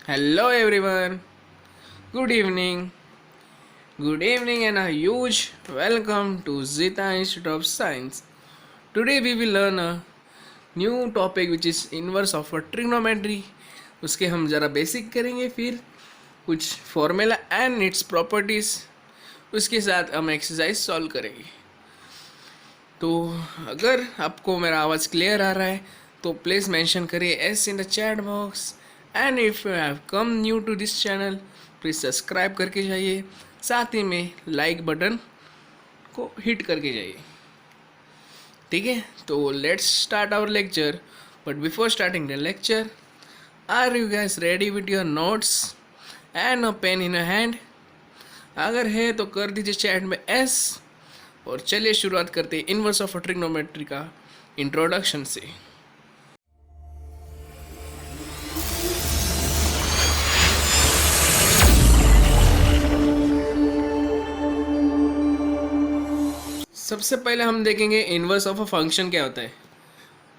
Hello everyone. Good evening. Good evening and a huge welcome to Zeta Institute of Science. Today we will learn a new topic which is inverse of a trigonometry. उसके हम ज़रा basic करेंगे, फिर कुछ formula and its properties, उसके साथ हम exercise solve करेंगे. तो अगर आपको मेरा आवाज़ क्लियर आ रहा है तो प्लीज़ मेंशन करिए yes in the chat box. And if you have come new to this channel please subscribe करके जाइए, साथ ही में लाइक बटन को हिट करके जाइए. ठीक है, तो let's start our lecture. But before starting the lecture, are you guys ready with your notes and a pen in a hand? अगर है तो कर दीजिए चैट में एस. और चलिए शुरुआत करते हैं इनवर्स ऑफ ट्रिग्नोमेट्री का इंट्रोडक्शन से. सबसे पहले हम देखेंगे इनवर्स ऑफ अ फंक्शन क्या होता है,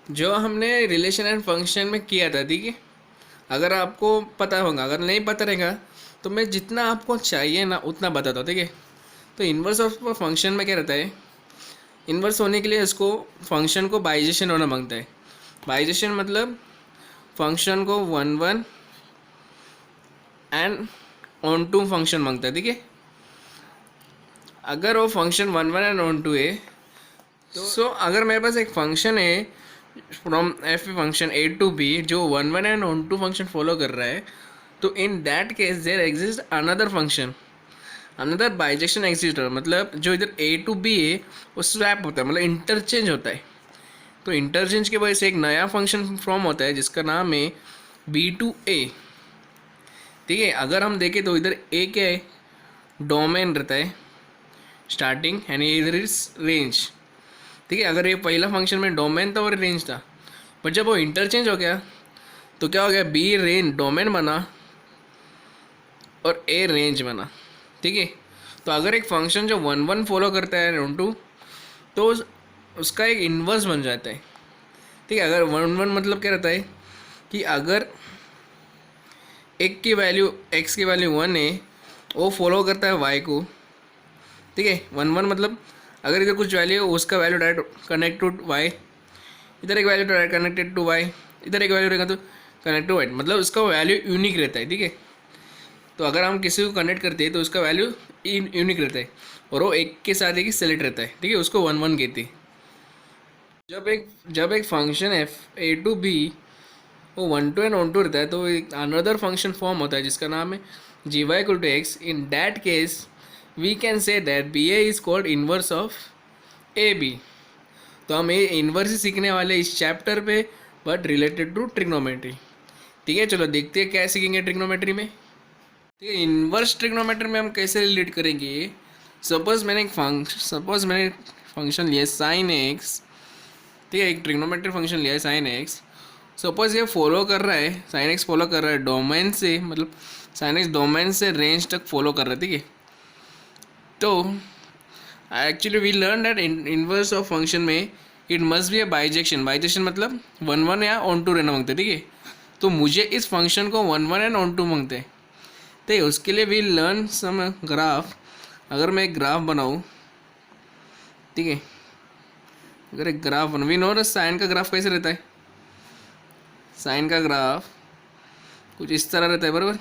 जो हमने रिलेशन एंड फंक्शन में किया था. ठीक है, अगर आपको पता होगा, अगर नहीं पता रहेगा तो मैं जितना आपको चाहिए ना उतना बताता हूँ. ठीक है, तो इन्वर्स ऑफ फंक्शन में क्या रहता है, इन्वर्स होने के लिए इसको फंक्शन को बाइजेशन होना मांगता है. बाइजेशन मतलब फंक्शन को 1 1 एंड ऑन टू फंक्शन मांगता है. ठीक है, अगर वो फंक्शन 1 1 एंड ऑन टू है तो अगर मेरे पास एक फंक्शन है from f function a to b जो 1 1 and on to function follow कर रहा है, तो in that case there exist another function, another bijection exists. मतलब जो इधर ए टू बी है वो स्वैप होता है, मतलब इंटरचेंज होता है. तो इंटरचेंज की वजह से एक नया फंक्शन फॉर्म होता है जिसका नाम है बी टू ए. ठीक है, अगर हम देखें तो इधर ए क्या है, डोमेन रहता है स्टार्टिंग, यानी इधर इज रेंज. ठीक है, अगर ये पहला फंक्शन में डोमेन था और रेंज था, पर जब वो इंटरचेंज हो गया तो क्या हो गया, बी रेंज डोमेन बना और ए रेंज बना. ठीक है, तो अगर एक फंक्शन जो 1 1 फॉलो करता है ऑन टू, तो उसका एक इन्वर्स बन जाता है. ठीक है, अगर 1 1 मतलब क्या रहता है कि अगर एक की वैल्यू एक्स की वैल्यू 1 है, वो फॉलो करता है वाई को. ठीक है, 1 1 मतलब अगर इधर कुछ वैल्यू है उसका value direct connect to Y, इधर एक value direct connected to Y, इधर एक वैल्यू रहेगा तो कनेक्ट टू वाई, मतलब उसका वैल्यू यूनिक रहता है. ठीक है, तो अगर हम किसी को कनेक्ट करते हैं तो उसका वैल्यू यूनिक रहता है और वो एक के साथ एक ही सेलेक्ट रहता है. ठीक है, उसको 1 1 कहते हैं. जब एक function F A to B वो 1 2 एंड ऑन टू रहता है तो एक अनदर फंक्शन फॉर्म होता है जिसका नाम है g y equal to x. In that case we can say that b a is called inverse of a b. तो हम ये इन्वर्स ही सीखने वाले इस चैप्टर पे, बट रिलेटेड टू ट्रिग्नोमेट्री. ठीक है, चलो देखते हैं क्या सीखेंगे ट्रिग्नोमेट्री में. ठीक है, इन्वर्स ट्रिग्नोमेट्री में हम कैसे रिलेट करेंगे. सपोज मैंने फंक्शन लिया साइन एक्स. ठीक है, एक ट्रिग्नोमेट्री फंक्शन लिया है साइन एक्स. सपोज ये फॉलो कर रहा है, साइन एक्स फॉलो कर रहा है डोमेन से, मतलब साइन एक्स डोमेन से रेंज तक फॉलो कर रहा है. ठीक है, तो actually we learn that inverse of function में it must be a bijection. Bijection मतलब 1 1 या ऑन टू रहना मांगते हैं. ठीक है, तो मुझे इस फंक्शन को 1 1 एंड ऑन टू मांगते हैं. तो उसके लिए वी लर्न सम ग्राफ. अगर मैं एक ग्राफ बनाऊँ, ठीक है, अगर एक ग्राफ बनाऊँ, वी नो साइन का ग्राफ कैसे रहता है. साइन का ग्राफ कुछ इस तरह रहता है, बराबर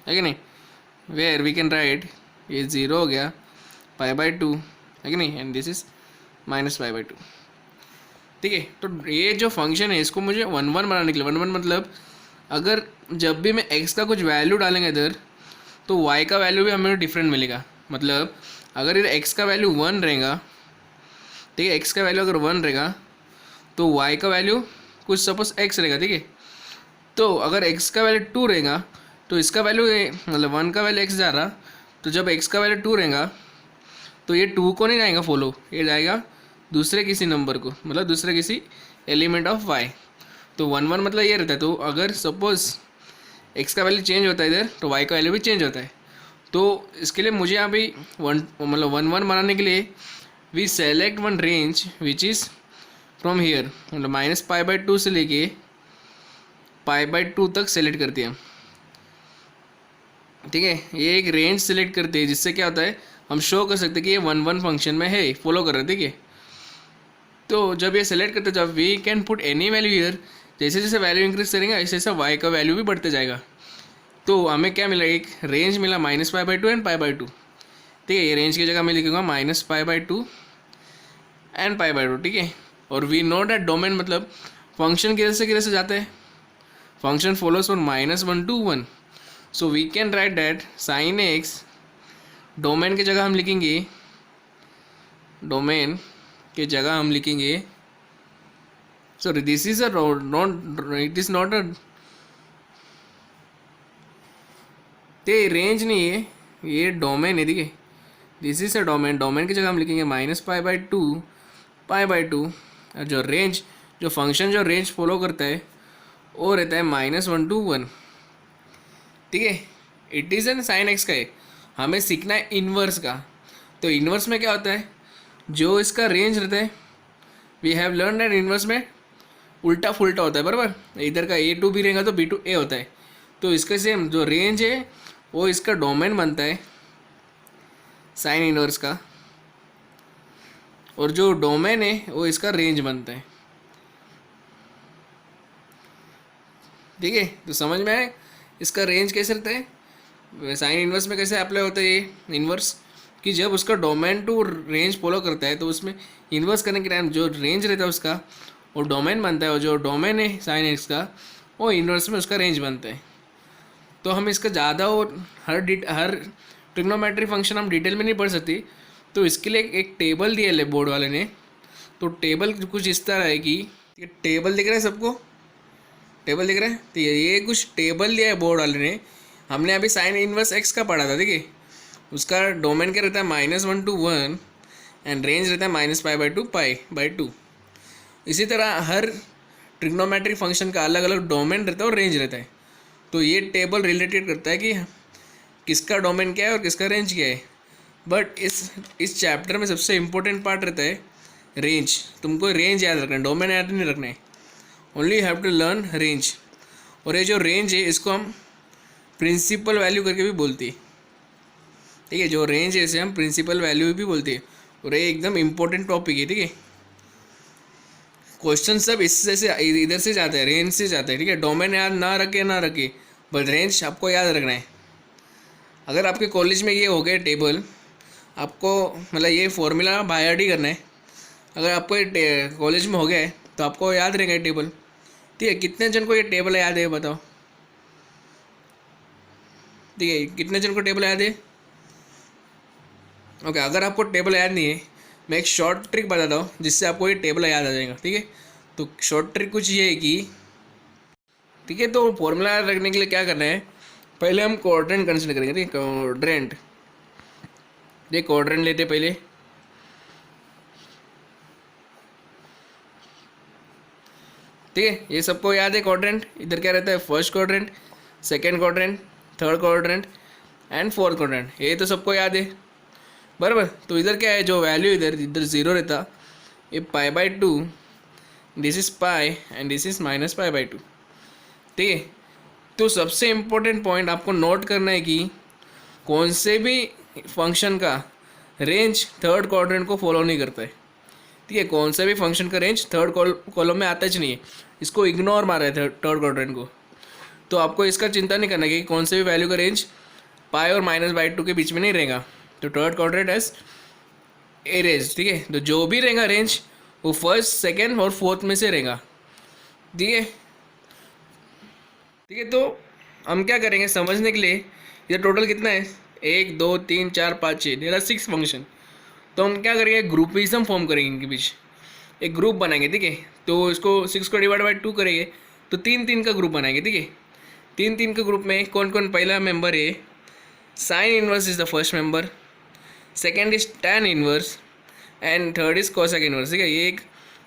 है कि नहीं. वेयर वी कैन राइट ये 0 हो गया, π/2 है कि नहीं, एंड दिस इज -π/2. ठीक है, तो ये जो फंक्शन है इसको मुझे 1 1 बनाने के लिए, 1 1 मतलब अगर जब भी मैं x का कुछ वैल्यू डालेंगे इधर तो y का वैल्यू भी हमें डिफरेंट मिलेगा. मतलब अगर इधर x का वैल्यू 1 रहेगा, ठीक है, x का वैल्यू अगर 1 रहेगा तो y का वैल्यू कुछ सपोज x रहेगा. ठीक है, तो अगर x का वैल्यू 2 रहेगा तो इसका वैल्यू मतलब 1 का वैल्यू x जा रहा, तो जब x का वैल्यू 2 रहेगा तो ये 2 को नहीं जाएगा फॉलो, ये जाएगा दूसरे किसी नंबर को, मतलब दूसरे किसी एलिमेंट ऑफ y. तो 1 1 मतलब ये रहता है. तो अगर सपोज x का वैल्यू चेंज होता है इधर तो y का वैल्यू भी चेंज होता है. तो इसके लिए मुझे यहाँ भी 1 1 बनाने के लिए we select one range which is from here, मतलब -π/2 से लेके π/2 तक सेलेक्ट करते हैं, ठीक है। ये एक रेंज सेलेक्ट करते हैं जिससे क्या होता है, हम शो कर सकते हैं कि ये 1 1 फंक्शन में है, फॉलो कर रहे हैं, ठीक है। तो जब ये सेलेक्ट करते हैं, जब we can put any value here, जैसे जैसे वैल्यू इंक्रीज करेंगे ऐसे ऐसे वाई का वैल्यू भी बढ़ते जाएगा। तो हमें क्या मिला, एक रेंज मिला -π/2 एंड π/2, ठीक है। ये रेंज की जगह मैं लिखूंगा -π/2 एंड π/2, ठीक है। और वी नो डैट डोमेन मतलब फंक्शन किधर से जाता है, function follows from -1 to 1, so we can write that sin x, domain की जगह हम लिखेंगे, डोमेन की जगह हम लिखेंगे, sorry this is a not, it is not a, the range नहीं है, ये डोमेन है, ठीक है। This is a domain, domain की जगह हम लिखेंगे -π/2 π/2, और जो रेंज, जो फंक्शन जो रेंज फॉलो करता है वो रहता है -1 to 1, ठीक है। It is an sine x का है, हमें सीखना है इन्वर्स का। तो इन्वर्स में क्या होता है, जो इसका रेंज रहता है, we have learn that inverse में उल्टा फुल्टा होता है, बराबर। इधर का A to B रहेगा तो B to A होता है। तो इसके सेम जो रेंज है वो इसका डोमेन बनता है साइन इन्वर्स का, और जो डोमेन है वो इसका रेंज बनता है, ठीक है। तो समझ में आए इसका रेंज कैसे रहता है, साइन इन्वर्स में कैसे अप्लाई होता है ये इन्वर्स, कि जब उसका डोमेन टू रेंज फॉलो करता है तो उसमें इन्वर्स करने के टाइम जो रेंज रहता है उसका वो डोमेन बनता है, और जो डोमेन है साइन एक्स का वो इन्वर्स में उसका रेंज बनता है। तो हम इसका ज़्यादा और हर ट्रिग्नोमेट्री फंक्शन हम डिटेल में नहीं पढ़ सकते, तो इसके लिए एक टेबल दिया है बोर्ड वाले ने। तो टेबल कुछ इस तरह है कि ये टेबल दिख रहा है सबको, टेबल दिख रहा है, तो ये कुछ टेबल दिया है बोर्ड वाले ने। हमने अभी साइन इन्वर्स एक्स का पढ़ा था, ठीक है। उसका डोमेन क्या रहता है -1 to 1 एंड रेंज रहता है -π/2 π/2। इसी तरह हर ट्रिग्नोमेट्रिक फंक्शन का अलग अलग डोमेन रहता है और रेंज रहता है। तो ये टेबल रिलेटेड करता है कि किसका डोमेन क्या है और किसका रेंज क्या है। बट इस चैप्टर में सबसे इम्पोर्टेंट पार्ट रहता है रेंज। तुमको रेंज याद रखना है, डोमेन याद नहीं रखना है, only you have to learn range. और ये जो रेंज है इसको हम प्रिंसिपल वैल्यू करके भी बोलते हैं, ठीक है। जो रेंज है इसे हम प्रिंसिपल वैल्यू भी बोलते हैं, और ये एकदम इम्पोर्टेंट टॉपिक है, ठीक है। क्वेश्चन सब इससे से इधर से जाते हैं, रेंज से जाते हैं, ठीक है। डोमेन याद ना रखे बट रेंज आपको याद रखना है। अगर आपके कॉलेज में ये हो गए टेबल, आपको मतलब ये फॉर्मूला बाय हार्ट ही करना है। अगर आपको ये कॉलेज में हो गया है तो आपको याद रहेगा ये टेबल, ठीक है। कितने जन को ये टेबल याद है बताओ, ठीक है। कितने जन को टेबल याद है, ओके। अगर आपको टेबल याद नहीं है, मैं एक शॉर्ट ट्रिक बताता हूँ जिससे आपको ये टेबल याद आ जाएगा, ठीक है। तो शॉर्ट ट्रिक कुछ ये है कि, ठीक है, तो फॉर्मूला याद रखने के लिए क्या करना है, पहले हम क्वाड्रेंट कंसिडर करेंगे, ठीक है। क्वाड्रेंट, ये क्वाड्रेंट लेते पहले, ठीक है। ये सबको याद है क्वाड्रेंट, इधर क्या रहता है, first quadrant, second quadrant, third quadrant and fourth quadrant, ये तो सबको याद है, बराबर। तो इधर क्या है, जो वैल्यू इधर इधर ज़ीरो रहता, ये π/2, this is pi and this is -π/2, ठीक है। तो सबसे इम्पोर्टेंट पॉइंट आपको नोट करना है कि कौन से भी फंक्शन का रेंज थर्ड क्वाड्रेंट को फॉलो नहीं करता है, ठीक है। कौन से भी फंक्शन का रेंज थर्ड कॉलम में आता ही नहीं है, इसको इग्नोर मारा है थर्ड क्वाड्रेंट को। तो आपको इसका चिंता नहीं करना कि कौन से भी वैल्यू का रेंज पाई और -/2 के बीच में नहीं रहेगा। तो third quadrant as a range, ठीक है। तो जो भी रहेगा रेंज वो फर्स्ट, सेकेंड और फोर्थ में से रहेगा, ठीक है, ठीक है। तो हम क्या करेंगे समझने के लिए, ये टोटल कितना है, 1 2 3 4 5 6, देयर आर 6 फंक्शन। तो हम क्या करेंगे, ग्रुपिज्म फॉर्म करेंगे, इनके बीच एक ग्रुप बनाएंगे, ठीक है। तो इसको 6 को डिवाइड बाई 2 करेंगे तो 3 का ग्रुप बनाएंगे, ठीक है। 3 के ग्रुप में कौन कौन, पहला मेंबर है sine inverse is the first member, second is tan inverse and third is cosec inverse, ठीक है। ये एक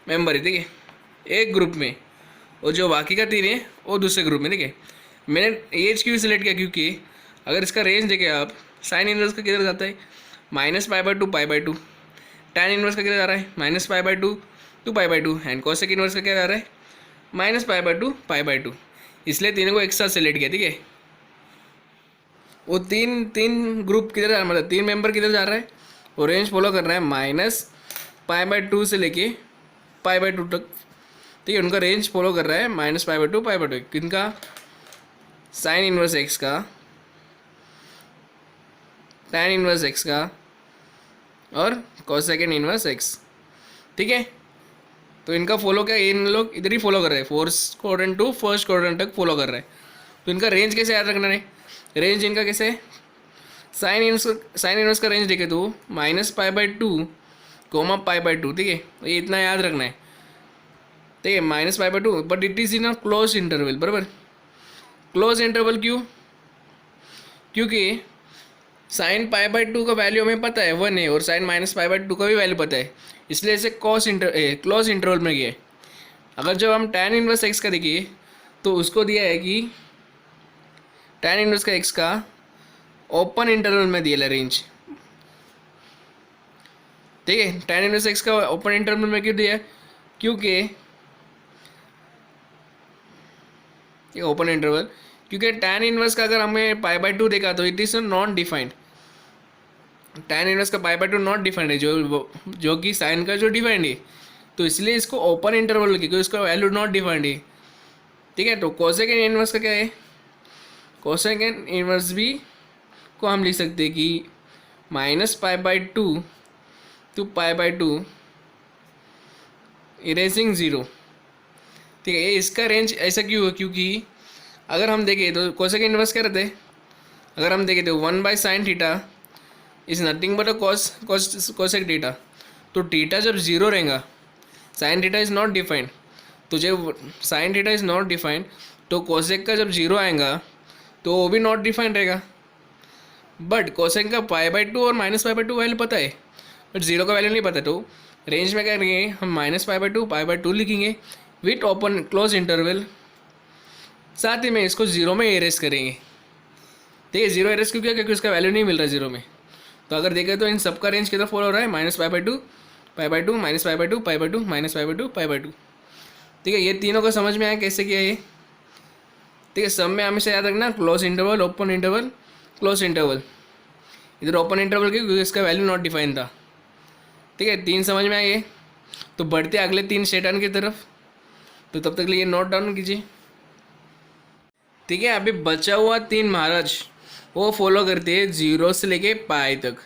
मेंबर है, ठीक है, एक ग्रुप में, और जो बाकी का 3 है वो दूसरे ग्रुप में, ठीक है। मैंने एज क्यों सिलेक्ट किया, क्योंकि अगर इसका रेंज देखें आप, साइन इन्वर्स का किधर जाता है -π/2 π/2, टैन इन्वर्स का किधर जा रहा है -π/2 to pi by two, and cosec inverse का क्या जा रहा है minus pi by two pi by two, इसलिए तीनों को एक साथ सेलेक्ट किया, ठीक है। वो तीन तीन ग्रुप किधर जा रहा है, मतलब तीन मेंबर किधर जा रहा है, वो रेंज फॉलो कर रहा है माइनस पाई बाई टू से लेके पाई बाई टू तक, ठीक है। उनका रेंज फॉलो कर रहा है माइनस पाई बाई टू, किनका, साइन इनवर्स एक्स का, टैन इनवर्स एक्स का, और कोसेकेंड इनवर्स एक्स, ठीक है। तो इनका फॉलो क्या, इन लोग इधर ही फॉलो कर रहे हैं, fourth quadrant to first quadrant तक फॉलो कर रहे हैं। तो इनका रेंज कैसे याद रखना है, रेंज इनका कैसे है, साइन इनवर्स का रेंज देखे तो minus pi by two comma pi by two, ठीक है। ये इतना याद रखना है, ठीक है, minus pi by two, but it is in a close interval, बराबर। क्लोज इंटरवल क्यों, क्योंकि साइन पाई बाई टू का वैल्यू हमें पता है 1 है, और sine minus pi by two का भी वैल्यू पता है, इसलिए इसे क्लोज इंटरवल में गया है। अगर जब हम टैन इनवर्स एक्स का देखिए तो उसको दिया है कि टैन इनवर्स का एक्स का ओपन इंटरवल में दिया है रेंज, ठीक है। टैन इनवर्स एक्स का ओपन इंटरवल में क्यों दिया है, क्योंकि ये ओपन इंटरवल, क्योंकि टैन इनवर्स का अगर हमें पाई बाई टू देखा तो it is non defined, tan inverse का pi by two not defined है, जो कि साइन का जो डिफाइंड है, तो इसलिए इसको ओपन इंटरवल क्योंकि उसका वैल्यू नॉट डिफाइंड है, ठीक है। तो कोसेकेंड इनवर्स का क्या है, कोसेकेंड इनवर्स भी को हम लिख सकते हैं कि minus pi by two to pi by two erasing zero, ठीक है। ये इसका रेंज ऐसा क्यों है, क्योंकि अगर हम देखें तो कोसेकेंड इनवर्स क्या रहते हैं, अगर हम देखें तो 1/sin theta is nothing but a cosec theta, तो थीटा जब ज़ीरो रहेगा, sine theta is not defined, तो जब sine theta is not defined तो कोसेक का जब जीरो आएगा तो वो भी नॉट डिफाइंड रहेगा। बट कोसेक का पाई बाई टू और minus pi by to value पता है, बट जीरो का वैल्यू नहीं पता, तो रेंज में क्या करेंगे हम माइनस पाई बाई टू लिखेंगे विथ ओपन क्लोज इंटरवल, साथ ही में इसको जीरो में एरेस करेंगे, ठीक है। जीरो एरेस क्यों किया, क्योंकि उसका वैल्यू नहीं मिल रहा जीरो में। तो अगर देखें तो इन सबका रेंज कितना फॉलो हो रहा है minus pi by to minus pi by two pi by to minus pi by two pi by two, ठीक है। ये तीनों को समझ में आया कैसे किया ये, ठीक है। सब में हमेशा याद रखना close interval open interval close interval, इधर ओपन इंटरवल क्योंकि इसका वैल्यू नॉट डिफाइन था, ठीक है। तीन समझ में आए, तो बढ़ते अगले तीन शैतान की तरफ, तो तब तक लिए नोट डाउन कीजिए, ठीक है। अभी बचा हुआ तीन महाराज वो फॉलो करते हैं जीरो से लेके पाई तक,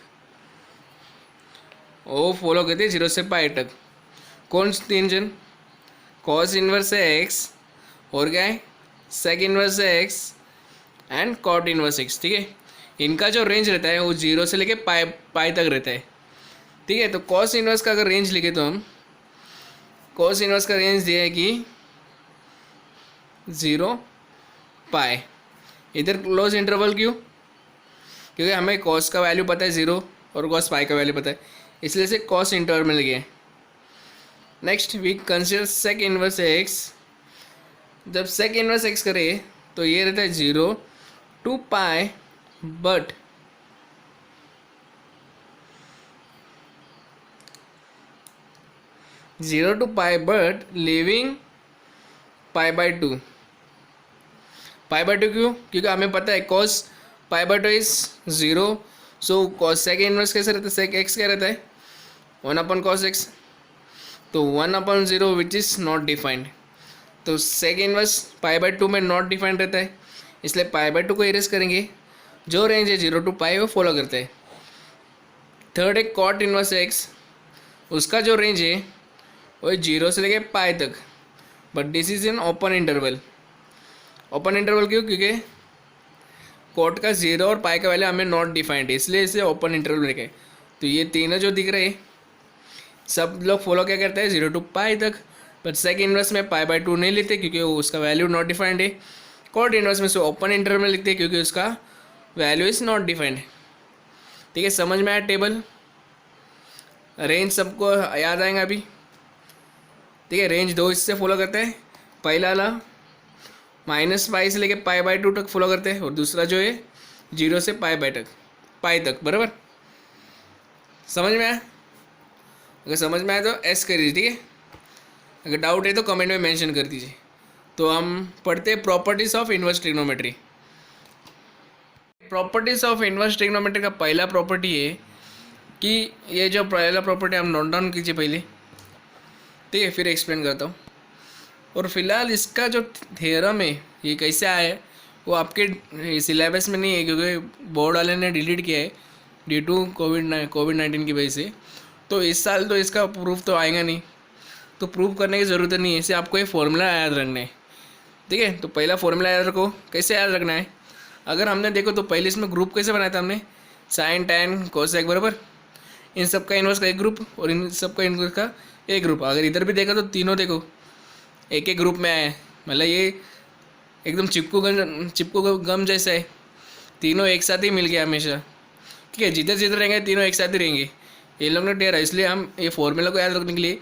वो फॉलो करते हैं जीरो से पाई तक। कौन से तीन जन, कॉस इनवर्स है एक्स, और क्या है सेक इनवर्स है X, and cot inverse X, ठीक है। इनका जो रेंज रहता है वो जीरो से लेके पाई तक रहता है, ठीक है। तो कॉस इनवर्स का अगर रेंज लिखे तो हम कॉस इनवर्स का रेंज दिया है कि 0 पाई, इधर क्लोज इंटरवल क्यों, क्योंकि हमें कॉस का वैल्यू पता है 0 और कॉस पाई का वैल्यू पता है, इसलिए से कॉस इंटरवल में लगे। Next we consider sec inverse X, जब सेक इनवर्स एक्स करे तो ये रहता है 0 to pi, but living pi by two क्यों, क्योंकि हमें पता है cos pi by two is 0, so cos sec inverse कैसे रहता है, सेक एक्स क्या रहता है 1/cos x, तो 1/0 विच इज़ नॉट डिफाइंड, तो sec inverse pi by two में नॉट डिफाइंड रहता है, इसलिए पाई बाई टू को इरेज करेंगे, जो रेंज है 0 to पाई वो फॉलो करते हैं। थर्ड है कॉट इनवर्स एक्स, उसका जो रेंज है वो 0 से लेके पाई तक, but this is in open interval. Open interval क्यों, क्योंकि कॉट का 0 और पाई का वैल्यू हमें नॉट डिफाइंड है, इसलिए इसे ओपन इंटरवल रखे। तो ये तीनों जो दिख रहे हैं सब लोग फॉलो क्या करते हैं 0 to पाई तक, बट सेक इनवर्स में पाई बाई टू नहीं लेते क्योंकि वो उसका वैल्यू नॉट डिफाइंड है। कॉट इनवर्स में से ओपन इंटरवल में लिखते हैं क्योंकि उसका वैल्यू इज नॉट डिफाइंड, ठीक है। समझ में आया टेबल, रेंज सबको याद आएगा अभी, ठीक है। रेंज दो इससे फॉलो करते हैं, पहला वाला माइनस पाई से लेके पाई बाई टू तक फॉलो करते हैं, और दूसरा जो है 0 से पाई तक, बराबर। समझ में आया, अगर समझ में आया तो एस करिए, ठीक है। अगर डाउट है तो कमेंट में मेंशन कर दीजिए। तो हम पढ़ते हैं properties of inverse trigonometry. Properties of inverse trigonometry का पहला प्रॉपर्टी है कि ये जो पहला प्रॉपर्टी हम नोट डाउन कीजिए पहले, ठीक है, फिर एक्सप्लेन करता हूँ। और फिलहाल इसका जो थ्योरम है ये कैसे आया है वो आपके सिलेबस में नहीं है, क्योंकि बोर्ड वाले ने डिलीट किया है ड्यू टू कोविड-19 की वजह से। तो इस साल तो इसका प्रूफ तो आएगा नहीं, तो प्रूफ करने की ज़रूरत नहीं है। इसे आपको एक फॉर्मूला याद रखना है, ठीक है। तो पहला फॉर्मूला याद रखो। कैसे याद रखना है, अगर हमने देखो तो पहले इसमें ग्रुप कैसे बनाया था हमने, साइन टैन कोसेक बराबर इन सब का इन्वर्स का एक ग्रुप और इन सब का इन्वर्स का एक ग्रुप। अगर इधर भी देखा तो तीनों देखो एक एक ग्रुप में आया है, मतलब ये एकदम चिपकू गम जैसा है, तीनों एक साथ ही मिल गया हमेशा, ठीक है। जिधर जिधर रहेंगे तीनों एक साथ ही रहेंगे, ये लोग ने टेरा। इसलिए हम ये फॉर्मूला को याद रखने के लिए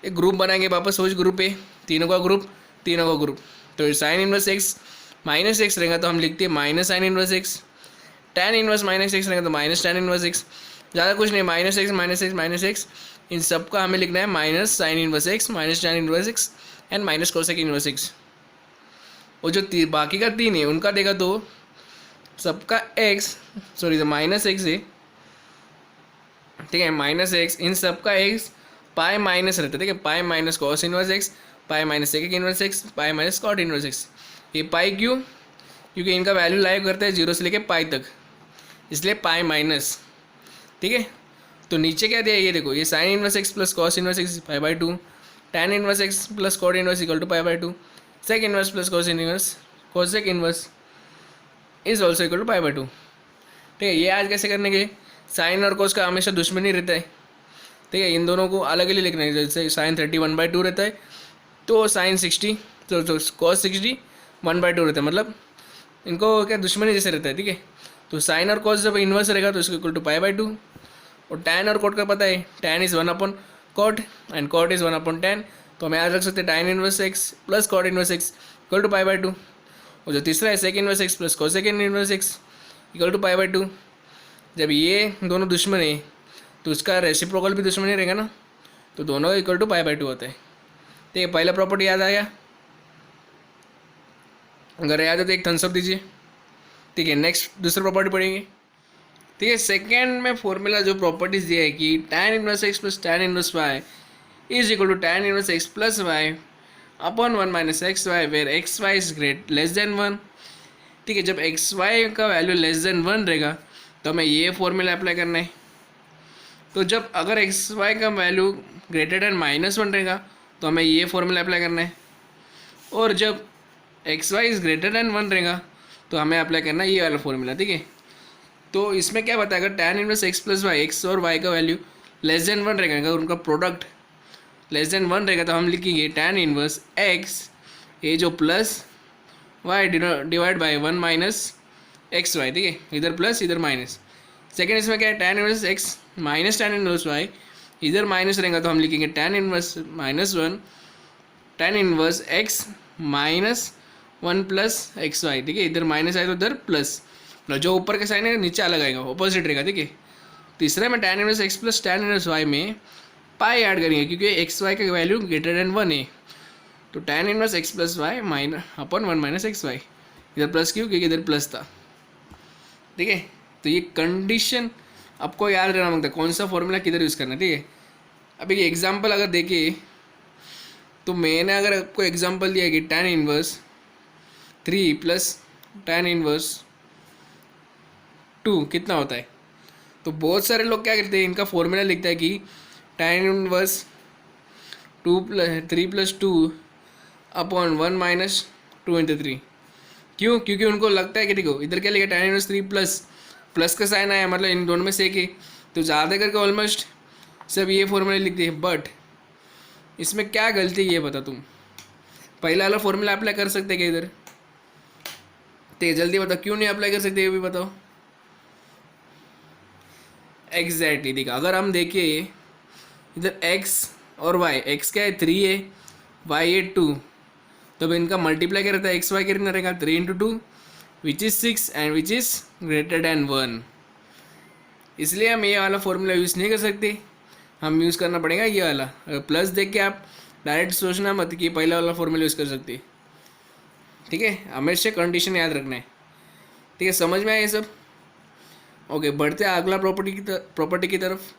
एक ग्रुप बनाएंगे वापस, उस ग्रुप पे तीनों का ग्रुप। तो sign inverse x minus x रहेगा तो हम लिखते हैं minus sign inverse x. Tan inverse minus x रहेगा तो माइनस टैन इन्वर्स एक्स। ज़्यादा कुछ नहीं, माइनस एक्स इन सब का हमें लिखना है minus sign inverse x, minus tan inverse x and minus cosec inverse x. और जो बाकी का तीन है उनका देखा तो सबका एक्स तो माइनस एक्स है, ठीक है, माइनस एक्स। इन सब का एक्स पाई माइनस रहता है, ठीक है, pi minus cos inverse x, pi minus sec inverse x, pi minus cot inverse x. ये पाई क्यों, क्योंकि इनका वैल्यू लाइव करता है 0 से लेके पाई तक, इसलिए पाई माइनस, ठीक है। तो नीचे क्या दिया ये देखो, ये sine inverse x plus cos inverse x पाई/2, tan inverse x plus cot inverse equal to पाई/2, sec inverse plus cos inverse cosec inverse is also equal to पाई/2, ठीक है। ये आज कैसे करने के, साइन और कोस का हमेशा दुश्मनी रहता है, ठीक है, इन दोनों को अलग अलग लिखना है। जैसे साइन 30 1/2 रहता है तो साइन 60 तो कॉस 60 1/2 रहता है, मतलब इनको क्या दुश्मनी जैसे रहता है, ठीक है। तो साइन और कॉस जब इन्वर्स रहेगा तो इसको इक्वल टू पाई/2। और टैन और कॉट का पता है, tan is 1/cot and cot is 1/tan, तो हम याद रख सकते हैं tan inverse x plus cot inverse x equal to पाई/2। और जो तीसरा है sec inverse x plus cosec inverse x equal to पाई/2। जब ये दोनों दुश्मन है तो उसका रेसिप्रोकल भी दुश्मन ही रहेगा ना, तो दोनों इक्वल टू पाई/2 होता है, ठीक है। पहला प्रॉपर्टी याद आया, अगर याद है तो एक थम्स अप दीजिए, ठीक है। नेक्स्ट दूसरा प्रॉपर्टी पढ़ेंगे, ठीक है। सेकेंड में फॉर्मूला जो प्रॉपर्टीज दिया है कि tan inverse x plus tan inverse y is equal to tan inverse x plus y upon 1 minus x y where x y is less than 1, ठीक है। जब एक्स वाई का वैल्यू लेस देन 1 रहेगा तो हमें ये फॉर्मूला अप्लाई करना है। तो जब अगर एक्स वाई का वैल्यू ग्रेटर देन -1 रहेगा तो हमें ये फॉर्मूला अप्लाई करना है। और जब x y is greater than 1 रहेगा तो हमें अप्लाई करना है ये वाला फॉर्मूला, ठीक है। तो इसमें क्या बताएगा, tan inverse x plus y, x और वाई का वैल्यू लेस देन 1 रहेगा, अगर उनका प्रोडक्ट लेस देन 1 रहेगा तो हम लिखेंगे टैन इनवर्स एक्स ये जो plus y divide by 1 minus x y, ठीक है, इधर प्लस इधर माइनस। सेकेंड इसमें क्या है, tan inverse x minus tan inverse y, इधर माइनस रहेगा तो हम लिखेंगे tan inverse -1 tan inverse x minus 1 plus x y, ठीक है। इधर माइनस आए तो इधर प्लस, जो ऊपर का साइन है नीचे अलग आएगा, ऑपोजिट रहेगा, ठीक है। तीसरे में tan inverse x plus tan inverse y में पाई ऐड करेंगे क्योंकि एक्स वाई का वैल्यू ग्रेटर देन 1 है, तो tan inverse x plus y upon 1 minus x y, इधर प्लस क्यों, क्योंकि इधर प्लस था, ठीक है। तो ये कंडीशन आपको याद रहना मांगता है कौन सा फॉर्मूला किधर यूज़ करना है, ठीक है। अब एक एग्जाम्पल अगर देखिए तो मैंने अगर आपको एग्जाम्पल दिया कि tan inverse 3 plus tan inverse 2 कितना होता है, तो बहुत सारे लोग क्या करते हैं, इनका फॉर्मूला लिखता है कि tan inverse 3 plus 2 upon 1 minus 2/3, क्यों, क्योंकि उनको लगता है कि देखो इधर क्या लिखा टैन इनवर्स 3 प्लस का साइन आया, मतलब इन दोनों में से एक है, तो ज़्यादा करके ऑलमोस्ट सब ये फॉर्मूला लिखते हैं। बट इसमें क्या गलती है ये बता, तुम पहला वाला फॉर्मूला अप्लाई कर सकते क्या इधर, तो जल्दी बताओ क्यों नहीं अप्लाई कर सकते, ये भी बताओ। एग्जैक्टली देखा, अगर हम देखिए इधर x और y, x क्या है 3 है, y है 2, तो इनका मल्टीप्लाई क्या रहता है, एक्स वाई कितना रहेगा 3 × 2 which is 6 and which is greater than 1, इसलिए हम ये वाला फॉर्मूला यूज़ नहीं कर सकते, हम यूज़ करना पड़ेगा ये वाला। अगर प्लस देख के आप डायरेक्ट सोचना मत कि पहला वाला फॉर्मूला यूज़ कर सकती है, ठीक है। हमेशा कंडीशन याद रखना है, ठीक है। समझ में आया ये सब? ओके, बढ़ते हैं अगला प्रॉपर्टी की तरफ,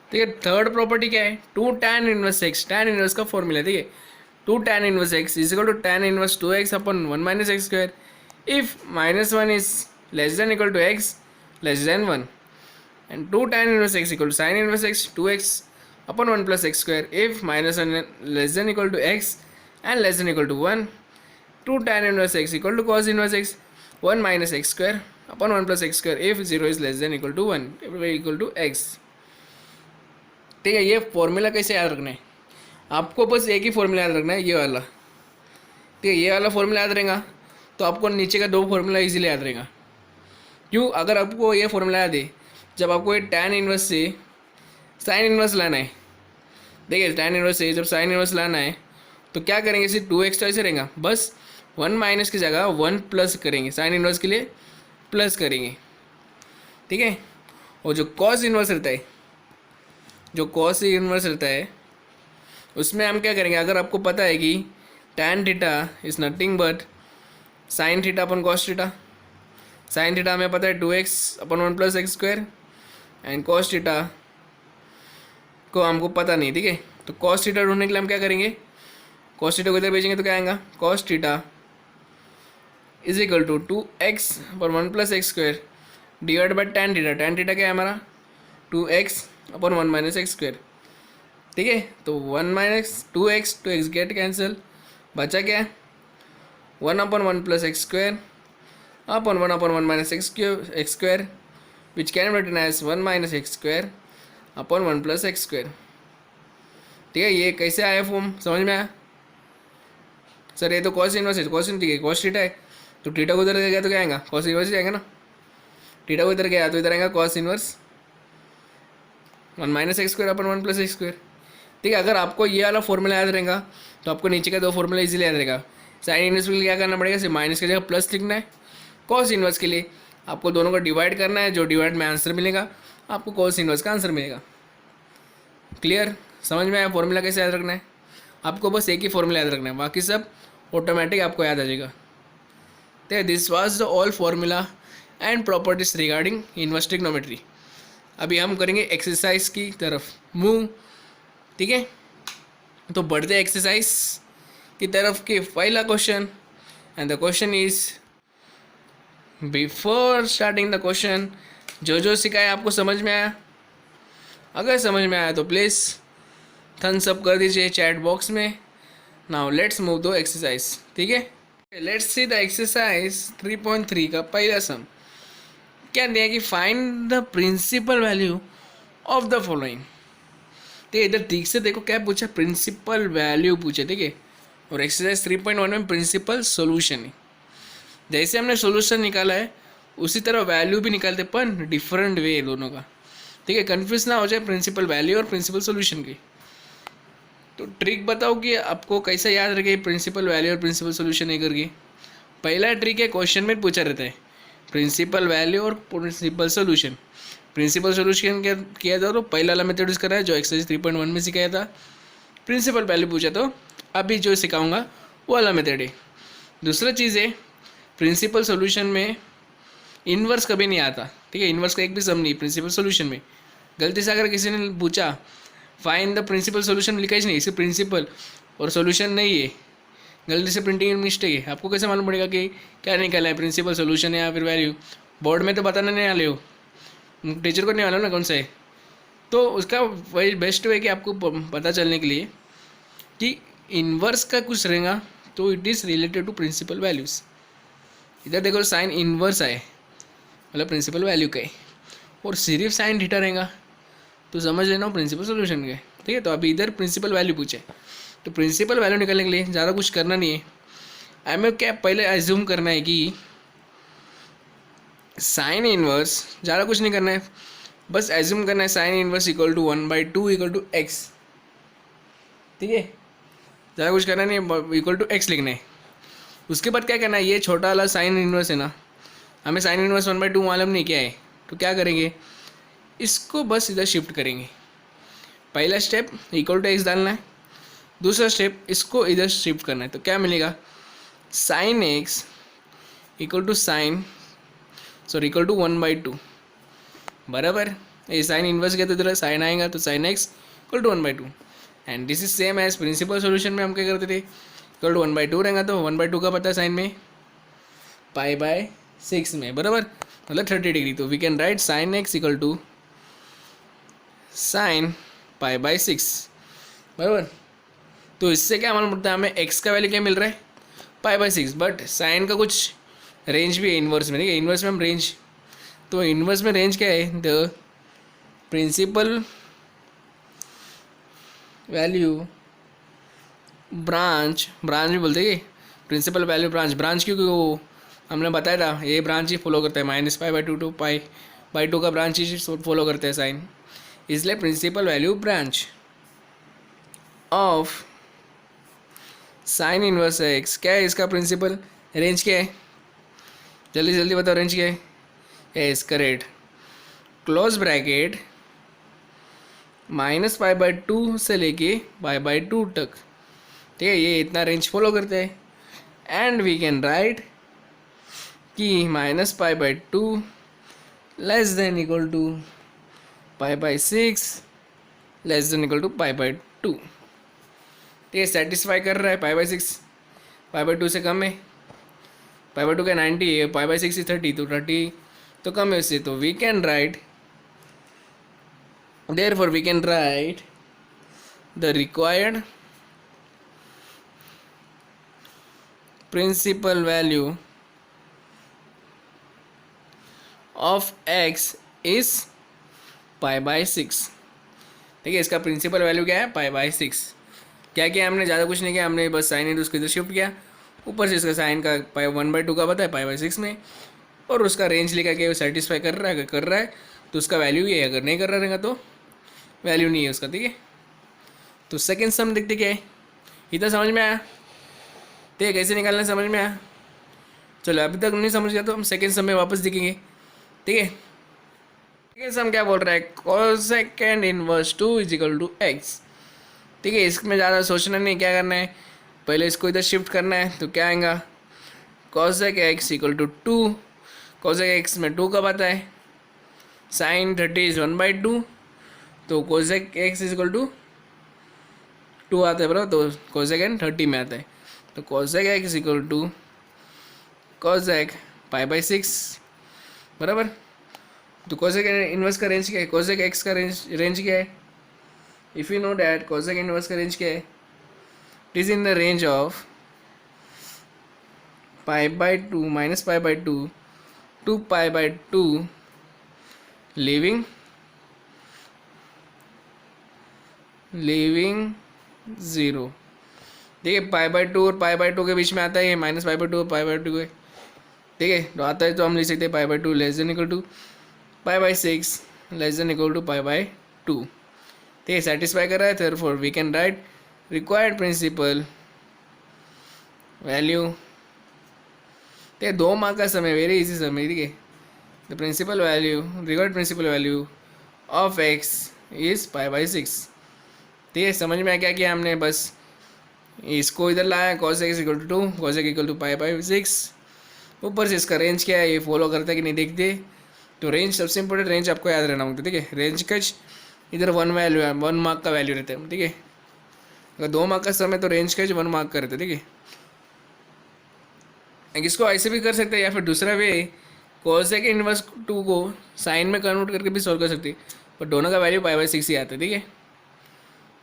ठीक है। थर्ड प्रॉपर्टी क्या है? 2 tan 1x, tan इनवर्स का फॉर्मूला, ठीक है। 2 tan 1x is equal to tan inverse 2x upon 1 minus x square if -1 is less than equal to x less than 1, and 2 tan inverse x equal to sin inverse x 2x upon 1 plus x square if -1 less than equal to x and less than equal to 1, 2 tan inverse x equal to cos inverse x 1 minus x square upon 1 plus x square if 0 is less than equal to 1 equal to x, ठीक है। ये formula कैसे याद रखना है? आपको बस एक ही फॉर्मूला याद रखना है, ये वाला, ठीक है। ये वाला फॉर्मूला याद रहेगा तो आपको नीचे का 2 फॉर्मूला इजीली याद रहेगा। क्यों? अगर आपको ये फॉर्मूला याद है, जब आपको ये tan इनवर्स से sin इनवर्स लाना है, देखिए tan इनवर्स से जब sin इनवर्स लाना है तो क्या करेंगे? सिर्फ 2x तो ऐसे रहेगा, बस 1 माइनस की जगह 1 प्लस करेंगे, sin इनवर्स के लिए प्लस करेंगे, ठीक है। और जो cos इनवर्स रहता है, जो cos इनवर्स रहता है उसमें हम क्या करेंगे? अगर आपको पता है कि tan theta is nothing but sin theta upon cos theta, sin theta हमें पता है 2x upon 1 plus x square, and cos theta को हमको पता नहीं, ठीक है। तो cos थीटा ढूंढने के लिए हम क्या करेंगे? cos थीटा को इधर भेजेंगे तो क्या आएगा? cos theta is equal to 2x upon 1 plus x square divide by tan theta, tan theta क्या है हमारा? 2x upon 1 minus x square, ठीक है। तो 1 माइनस 2x गेट कैंसिल, बचा क्या? 1 upon 1 plus x square upon 1 minus x square which can be written as 1 minus x square upon 1 plus x square, ठीक है। ये कैसे आया फॉर्म, समझ में आया? सर ये तो cos इनवर्स है, cos ठीक है, cos थीटा है तो थीटा को इधर गया तो क्या आएगा? cos इनवर्स ही आएगा ना। थीटा को इधर गया तो इधर आएगा cos inverse 1 minus x square upon 1 plus x square, ठीक है। अगर आपको ये वाला फॉर्मूला याद रहेगा तो आपको नीचे का 2 फॉर्मूला इजीली याद रहेगा। साइन इनवर्स के लिए क्या करना पड़ेगा? सिर्फ माइनस की जगह प्लस लिखना है। cos इनवर्स के लिए आपको दोनों को डिवाइड करना है, जो डिवाइड में आंसर मिलेगा आपको cos इनवर्स का आंसर मिलेगा। क्लियर? समझ में आया फॉर्मूला कैसे याद रखना है? आपको बस एक ही फॉर्मूला याद रखना है, बाकी सब ऑटोमेटिक आपको याद आ जाएगा। तो this was the all formula and properties regarding inverse trigonometry. अभी हम करेंगे एक्सरसाइज की तरफ मूव, ठीक है। तो बढ़ते एक्सरसाइज की तरफ के पहला question, and the question is, before starting the question जो सिखाया आपको समझ में आया? अगर समझ में आया तो प्लीज़ थम्स अप कर दीजिए चैट बॉक्स में। Now let's move the exercise, ठीक है। लेट्स सी द एक्सरसाइज 3.3 का पहला सम। क्या दिया कि find the principal value of the following, ठीक है। इधर ठीक से देखो क्या पूछा? प्रिंसिपल वैल्यू पूछे, ठीक है। और एक्सरसाइज 3.1 में प्रिंसिपल सोल्यूशन है। जैसे हमने सोल्यूशन निकाला है उसी तरह वैल्यू भी निकालते, पर डिफरेंट वे दोनों का, ठीक है। कन्फ्यूज ना हो जाए प्रिंसिपल वैल्यू और प्रिंसिपल सोल्यूशन की। तो ट्रिक बताओ कि आपको कैसा याद रखे प्रिंसिपल वैल्यू और प्रिंसिपल सोल्यूशन है करके। पहला ट्रिक है, क्वेश्चन में पूछा रहता है प्रिंसिपल वैल्यू और प्रिंसिपल सोल्यूशन। प्रिंसिपल सोल्यूशन किया था तो पहला वाला मेथड यूज़ करा है जो एक्सरसाइज 3.1 में सिखाया था। प्रिंसिपल वैल्यू पूछा तो अभी जो सिखाऊंगा वो वाला मेथड है। दूसरा चीज़ है, प्रिंसिपल सोल्यूशन में इन्वर्स कभी नहीं आता, ठीक है। इन्वर्स का एक भी सम नहीं प्रिंसिपल सोल्यूशन में। गलती से अगर किसी ने पूछा फाइंड द प्रिंसिपल सोल्यूशन, लिखा ही नहीं, सिर्फ प्रिंसिपल और सोल्यूशन नहीं है, गलती से प्रिंटिंग मिस्टेक है। आपको कैसे मालूम पड़ेगा कि क्या निकाला है, प्रिंसिपल सोल्यूशन है या फिर वैल्यू? बोर्ड में तो बताने नहीं वाले हो, टीचर को नहीं मालूम ना कौन सा है। तो उसका वही बेस्ट वे कि आपको पता चलने के लिए कि इन्वर्स का कुछ रहेगा तो it is related to principal values. इधर देखो साइन इन्वर्स आए मतलब प्रिंसिपल वैल्यू का है, और सिर्फ साइन थीटा रहेगा तो समझ लेना प्रिंसिपल सोल्यूशन के, ठीक है। तो अभी इधर प्रिंसिपल वैल्यू पूछे तो प्रिंसिपल वैल्यू निकालने के लिए ज़्यादा कुछ करना नहीं है। हमें क्या पहले एज्यूम करना है कि साइन इन्वर्स, ज़्यादा कुछ नहीं करना है, बस एज्यूम करना है sine inverse equal to 1/2 equal to x, ठीक है। ज़्यादा कुछ करना नहीं है, इक्वल टू एक्स लिखना है। उसके बाद क्या करना है, ये छोटा वाला साइन इन्वर्स है ना, हमें साइन इन्वर्स 1/2 मालूम नहीं क्या है, तो क्या करेंगे, इसको बस इधर शिफ्ट करेंगे। पहला स्टेप इक्वल टू एक्स डालना है, दूसरा स्टेप, इसको इधर शिफ्ट करना है, तो क्या मिलेगा, sine x equal to sine sorry equal to 1/2 बराबर। ये साइन इन्वर्स किया तो इधर साइन आएगा, तो sine x equal to 1/2 and this is same as principal solution में हम क्या करते थे, इक्वल टू 1/2 रहेगा, तो 1/2 का पता है साइन में π/6 में बराबर, मतलब 30 डिग्री। तो we can write sine x equal to sine π/6 बराबर। तो इससे क्या मालूम पड़ता है हमें, एक्स का वैल्यू क्या मिल रहा है π/6, बट साइन का कुछ रेंज भी है इन्वर्स में, ठीक है, इन्वर्स में हम रेंज, तो इन्वर्स में रेंज क्या है, द प्रिंसिपल वैल्यू ब्रांच भी बोलते हैं, प्रिंसिपल वैल्यू ब्रांच क्योंकि वो हमने बताया था ये ब्रांच ही फॉलो करता है, -π/2 टू π/2 का ब्रांच ही फॉलो करता है साइन, इसलिए principal value branch of sine inverse x क्या है, इसका प्रिंसिपल रेंज क्या है, जल्दी जल्दी बताओ रेंज क्या है, एस करेक्ट, क्लोज ब्रैकेट -π/2 से लेके π/2 तक, ठीक है, ये इतना रेंज फॉलो करते हैं एंड वी कैन राइट कि -π/2 less than equal to π/6 less than equal to π/2, ठीक है, सेटिस्फाई कर रहा है, π/6 π/2 से कम है, π/2 का 90 है, π/6 is 30, तो 30 तो कम है उससे, तो we can write therefore we can write the required principal value of x is π/6, ठीक है, इसका प्रिंसिपल वैल्यू क्या है π/6, क्या किया हमने, ज़्यादा कुछ नहीं किया, हमने बस साइन है तो उसको इधर शिफ्ट किया, ऊपर से इसका साइन का 1/2 का पता है π/6 में, और उसका रेंज लिखा के वो सेटिस्फाई कर रहा है, अगर कर रहा है तो उसका वैल्यू ये है, अगर नहीं कर रहा रहेगा तो वैल्यू नहीं है उसका, ठीक है। तो सेकेंड सम देखते क्या है, इतना समझ में आया, ठीक है, कैसे निकालना समझ में आया, चलो अभी तक नहीं समझ गया तो हम सेकेंड सम में वापस देखेंगे, ठीक है। सेकेंड सम क्या बोल रहा है, cosecant inverse 2 is equal to x, ठीक है, इसमें ज़्यादा सोचना नहीं, क्या करना है, पहले इसको इधर शिफ्ट करना है, तो क्या आएगा, cosec x equal to 2, cosec x में 2 कब आता है, साइन 30 इज 1/2, तो cosec x is equal to 2 आता है बराबर, तो कोसेक एन 30 में आता है, तो cosec x equal to cosec π/6 बराबर। तो कोसेक इनवर्स का रेंज क्या है, कोसेक एक्स का रेंज क्या है, if you know that cosec inverse का रेंज क्या है, it is in the range of π/2 -π/2 to π/2 leaving 0, ठीक है, π/2 और π/2 के बीच में आता है ये, -π/2 और π/2 के, ठीक है, तो आता है तो हम लिख सकते हैं π/2 less than equal to π/6 less than equal to π/2, ठीक है, सेटिस्फाई कर रहा है, therefore we can write required principal value, ठीक है, 2 मार्क का समय, वेरी इजी समय, ठीक है, the principal value required principal value of x is π/6, ठीक है, समझ में आ क्या किया हमने, बस इसको इधर लाया, cosec is equal to 2, cosec equal to π/6, ऊपर से इसका रेंज क्या है ये फॉलो करता है कि नहीं देखते, तो रेंज सबसे इंपॉर्टेंट, रेंज आपको याद रहना होता है, ठीक है, रेंज का इधर 1 वैल्यू है, 1 मार्क का वैल्यू रहता है, ठीक है, अगर 2 मार्क का समय तो रेंज का 1 मार्क का रहता है, ठीक है। इसको ऐसे भी कर सकते हैं, या फिर दूसरा वे कोसेक इनवर्स 2 को साइन में कन्वर्ट करके भी सॉल्व कर सकते हैं, पर दोनों का वैल्यू π/6 ही आता है, ठीक है।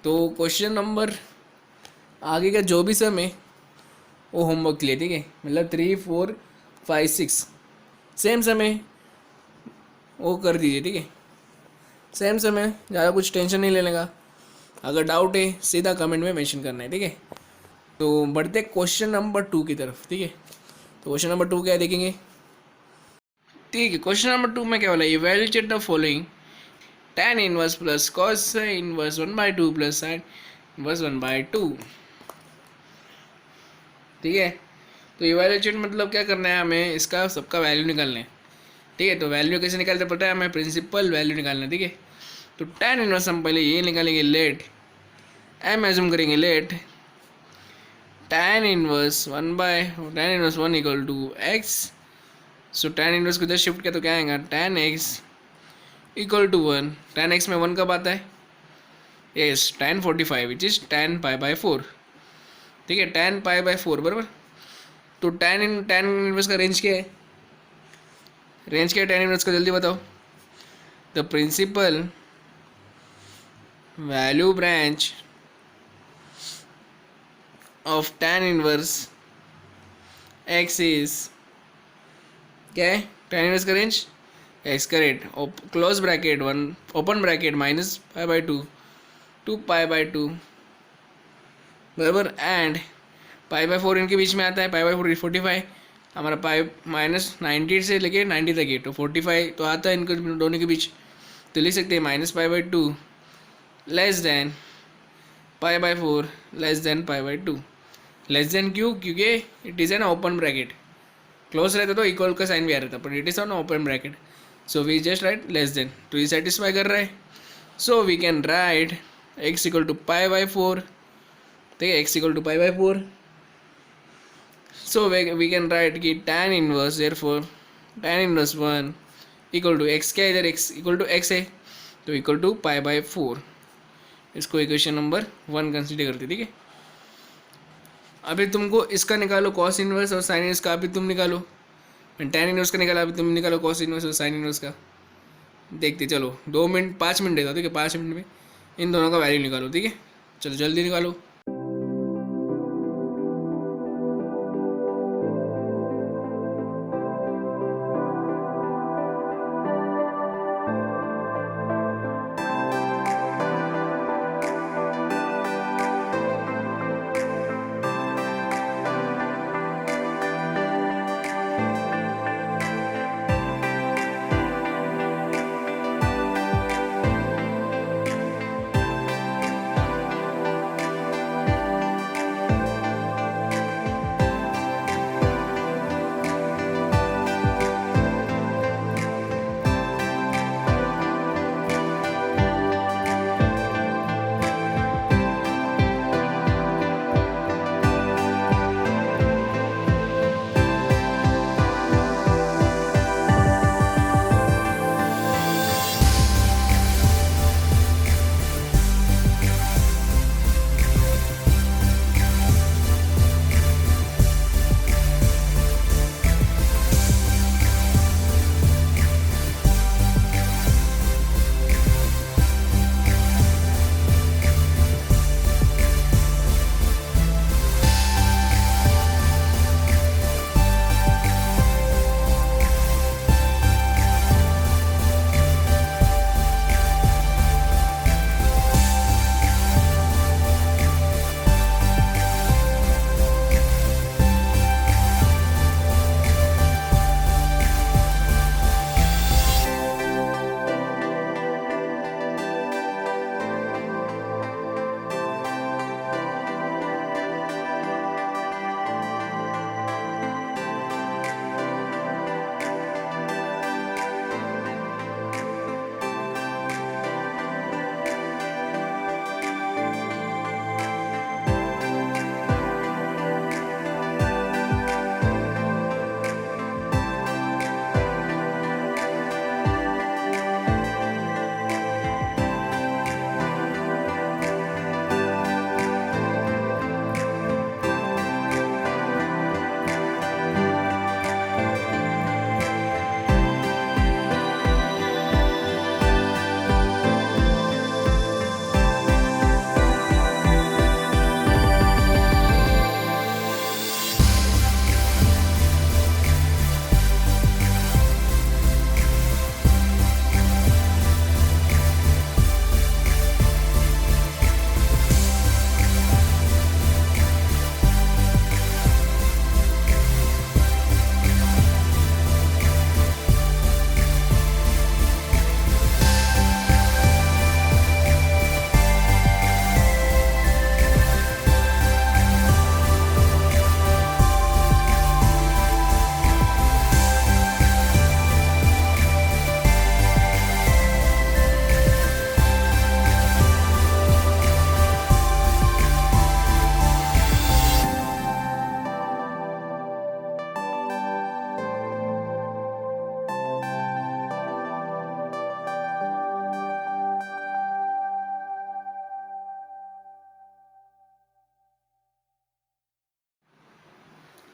तो क्वेश्चन नंबर आगे का जो भी सम है वो होमवर्क के लिए, ठीक है, मतलब 3, 4, 5, 6 सेम समय वो कर दीजिए, ठीक है, सेम समय, ज़्यादा कुछ टेंशन नहीं लेने का, अगर डाउट है सीधा कमेंट में मेंशन करना है, ठीक है। तो बढ़ते क्वेश्चन नंबर 2 की तरफ, ठीक है, तो क्वेश्चन नंबर 2 क्या है देखेंगे, ठीक है, क्वेश्चन नंबर 2 में क्या बोला, evaluate the following tan inverse plus cos inverse 1/2 plus sin inverse 1/2, ठीक है। तो इवैल्यूएट मतलब क्या करना है, हमें इसका सबका वैल्यू निकालना है, ठीक है, तो वैल्यू कैसे निकालते पता है हमें, प्रिंसिपल वैल्यू निकालना है, ठीक है। तो tan इनवर्स हम पहले ये निकालेंगे, लेट एम एज्यूम करेंगे, let tan inverse 1 equal to x. So tan inverse को इधर शिफ्ट किया तो क्या आएगा, tan x equal to 1. tan x में 1 कब आता है, yes tan 45 which is tan pi by 4. ठीक है, tan पाई बाई 4 बराबर. तो tan इनवर्स का रेंज क्या है, रेंज क्या है tan इनवर्स का, जल्दी बताओ. The principal value branch of tan inverse x is क्या है, tan इनवर्स का range x correct, close bracket 1 open bracket minus pi by 2 to pi by 2 बराबर. एंड पाई बाई 4 इनके बीच में आता है, पाई बाई 4 45, हमारा पाई माइनस 90 से लेके 90 तक है, तो 45 तो आता है इनको दोनों के बीच. तो लिख सकते हैं minus pi by 2 less than pi by 4 less than pi by 2. Less than क्यों, क्योंकि it is an open bracket. Close रहता तो इक्वल का साइन भी आ रहा था, पर it is on open bracket. So we just write less than, तो ये सेटिस्फाई कर रहा है. So we can write x equal to pi by 4. ठीक है, x equal to pi by 4. So we can write कि tan inverse therefore tan inverse 1 equal to x, क्या है इधर x इक्वल टू x है, तो इक्वल टू पाई बाई 4. इसको equation number 1 consider करते. ठीक है, अभी तुमको इसका निकालो कॉस इनवर्स और साइन इनवर्स का, अभी तुम निकालो. tan इनवर्स का निकाला, अभी तुम निकालो कॉस इनवर्स और साइन इनवर्स का. देखते चलो 2 मिनट 5 मिनट देता. ठीक है, 5 मिनट में इन दोनों का वैल्यू निकालो. ठीक है, चलो जल्दी निकालो.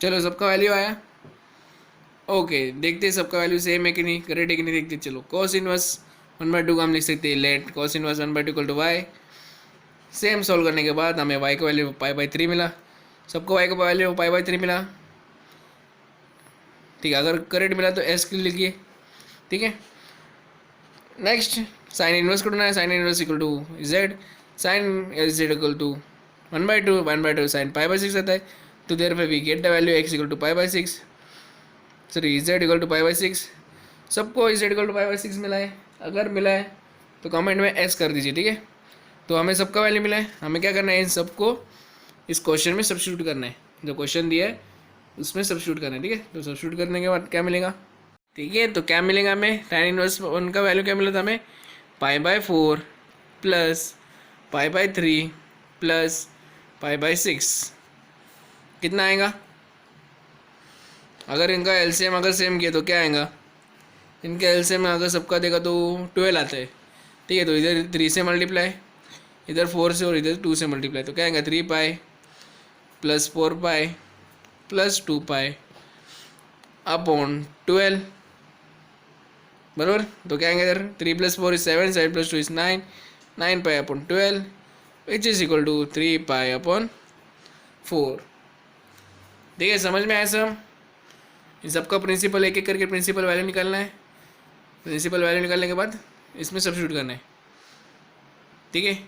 चलो सबका वैल्यू आया। ओके देखते हैं सबका वैल्यू सेम है कि नहीं, करेक्ट है कि नहीं, देखते हैं। चलो कॉस इनवर्स 1/2 का हम लिख सकते हैं let cos inverse 1/2 equal to y. Same solve करने के बाद हमें वाई का वैल्यू पाई/3 मिला, सबको वाई का वैल्यू पाई/3 मिला। ठीक है, अगर करेक्ट मिला तो एस के लिखिए। ठीक है, नेक्स्ट साइन इनवर्स करना है। Sine inverse equal to z, sine z equal to 1/2 sine पाई/6 आता है। तो therefore we get the value x equal to पाई/6, सॉरी z इक्वल टू पाई/6। सबको z इक्वल टू पाई/6 मिला है। अगर मिला है तो कमेंट में एस कर दीजिए। ठीक है, तो हमें सबका वैल्यू मिला है। हमें क्या करना है, इन सबको इस क्वेश्चन में सब्स्टिट्यूट करना है, जो क्वेश्चन दिया है उसमें सब्स्टिट्यूट करना है। ठीक है, तो सब्स्टिट्यूट करने के बाद क्या मिलेगा, ठीक है, तो क्या मिलेगा हमें, tan इनवर्स 1 का वैल्यू क्या मिला था हमें, पाई/4 प्लस पाई/3 प्लस पाई/6। कितना आएगा, अगर इनका एलसीएम अगर सेम किया तो क्या आएगा, इनके एलसीएम में अगर सबका देगा तो 12 आता है। ठीक है, तो इधर 3 से मल्टीप्लाई, इधर 4 से और इधर 2 से मल्टीप्लाई, तो क्या आएगा 3 pi plus 4 pi plus 2 pi upon 12, बराबर। तो क्या आएंगे इधर 3 plus 4 is 7, 7 plus 2 is 9, 9 pi upon 12 which is equal to 3 pi upon 4। ठीक है, समझ में आया सब। इन सबका प्रिंसिपल एक एक करके प्रिंसिपल वैल्यू निकालना है। प्रिंसिपल वैल्यू निकालने के बाद इसमें सब्स्टिट्यूट करना है। ठीक है,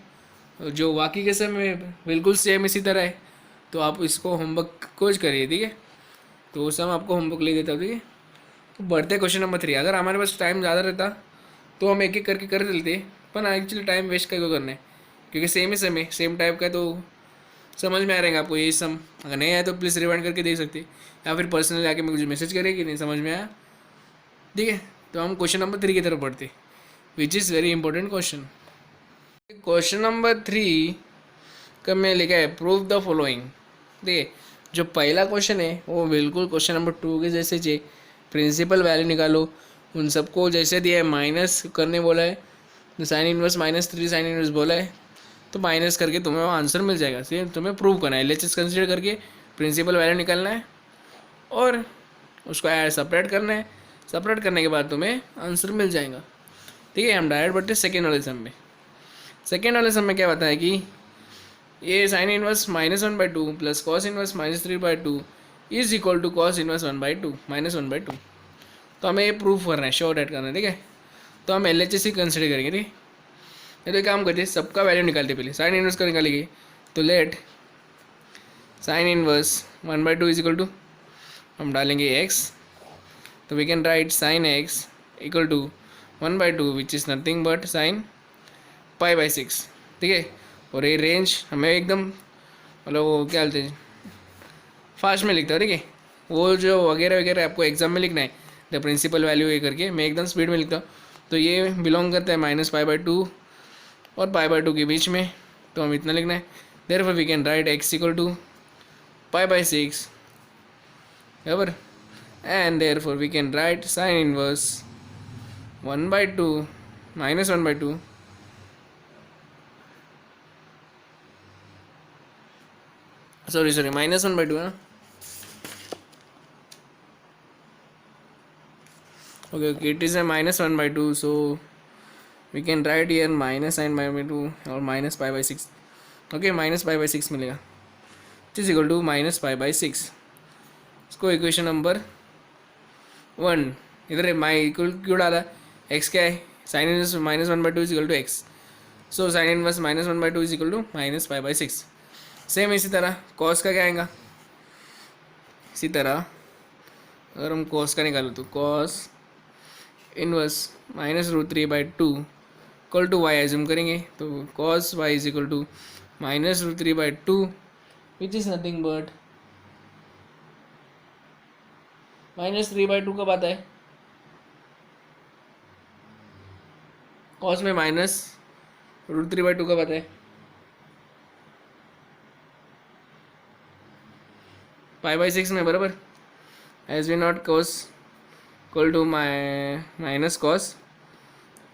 जो बाकी के सब में बिल्कुल सेम इसी तरह है, तो आप इसको होमवर्क कोच करिए। ठीक है, तो वो सब आपको होमवर्क ले देता हूँ। ठीक है, तो बढ़ते क्वेश्चन नंबर 3। अगर हमारे पास टाइम ज़्यादा रहता तो हम एक एक करके कर लेते, पर एक्चुअली टाइम वेस्ट करके करना है, क्योंकि सेम ही सेम है, सेम टाइप का, तो समझ में आ रहेगा आपको ये सम। अगर नहीं आया तो प्लीज़ रिवाइंड करके देख सकते, या फिर पर्सनली आके मुझे मैसेज करें कि नहीं समझ में आया। ठीक है, तो हम क्वेश्चन नंबर 3 की तरफ बढ़ते, which is very important question. Question number 3 का मैं लिखा है प्रूव द फॉलोइंग। देखिए, जो पहला क्वेश्चन है वो बिल्कुल क्वेश्चन नंबर 2 के जैसे जे प्रिंसिपल वैल्यू निकालो, उन सबको जैसे दिया है, माइनस करने बोला है, साइन इनवर्स -3 साइन इनवर्स बोला है, तो माइनस करके तुम्हें वो आंसर मिल जाएगा। सेम तुम्हें प्रूव करना है, एलएचएस कंसीडर करके प्रिंसिपल वैल्यू निकालना है और उसको सेपरेट करना है। सेपरेट करने के बाद तुम्हें आंसर मिल जाएगा। ठीक है, हम डायरेक्ट बढ़ते सेकेंड वाले सम में। सेकेंड वाले सम में क्या बताया कि ये sine inverse -1/2 plus cos inverse -3/2 is equal to cos inverse 1/2 -1/2। तो हमें ये प्रूफ करना है, शो डेट करना है। ठीक है, तो हम एलएचएस ही कंसिडर करेंगे। ठीक है, तो एक काम करते हैं, सबका वैल्यू निकालते पहले। साइन इनवर्स का निकालेंगे, तो let sine inverse 1/2 is equal to, हम डालेंगे x, तो we can write sine x equal to 1/2 which is nothing but sine पाई/6। ठीक है, और ये रेंज हमें एकदम मतलब वो क्या बोलते हैं, फास्ट में लिखता है। ठीक है, वो जो वगैरह वगैरह आपको एग्जाम में लिखना है, द प्रिंसिपल वैल्यू ये करके मैं एकदम स्पीड में लिखता हूँ। तो ये बिलोंग करता है -π/2 और π/2 के बीच में, तो हम इतना लिखना है। Therefore we can write x equal to π/6, बराबर, and therefore we can write sine inverse 1/2 -1/2 sorry -1/2 है ना। okay, it is a -1/2, so we can write here minus sin π/2 और -π/6। ओके, -π/6 मिलेगा, which is equal to -π/6। इसको equation number 1 इधर माई equal क्यों डाला, x क्या है, sine inverse -1/2 is equal to x, so sine inverse -1/2 is equal to -π/6। Same इसी तरह कॉस का क्या आएगा, इसी तरह अगर हम कॉस का निकालो तो cos inverse -√3/2 equal to y assume करेंगे, तो cos y is equal to -√3/2 which is nothing but -3/2 कब आता है, कॉस में -√3/2 कब आता है, π/6 में, बराबर। As we not cos equal to minus cos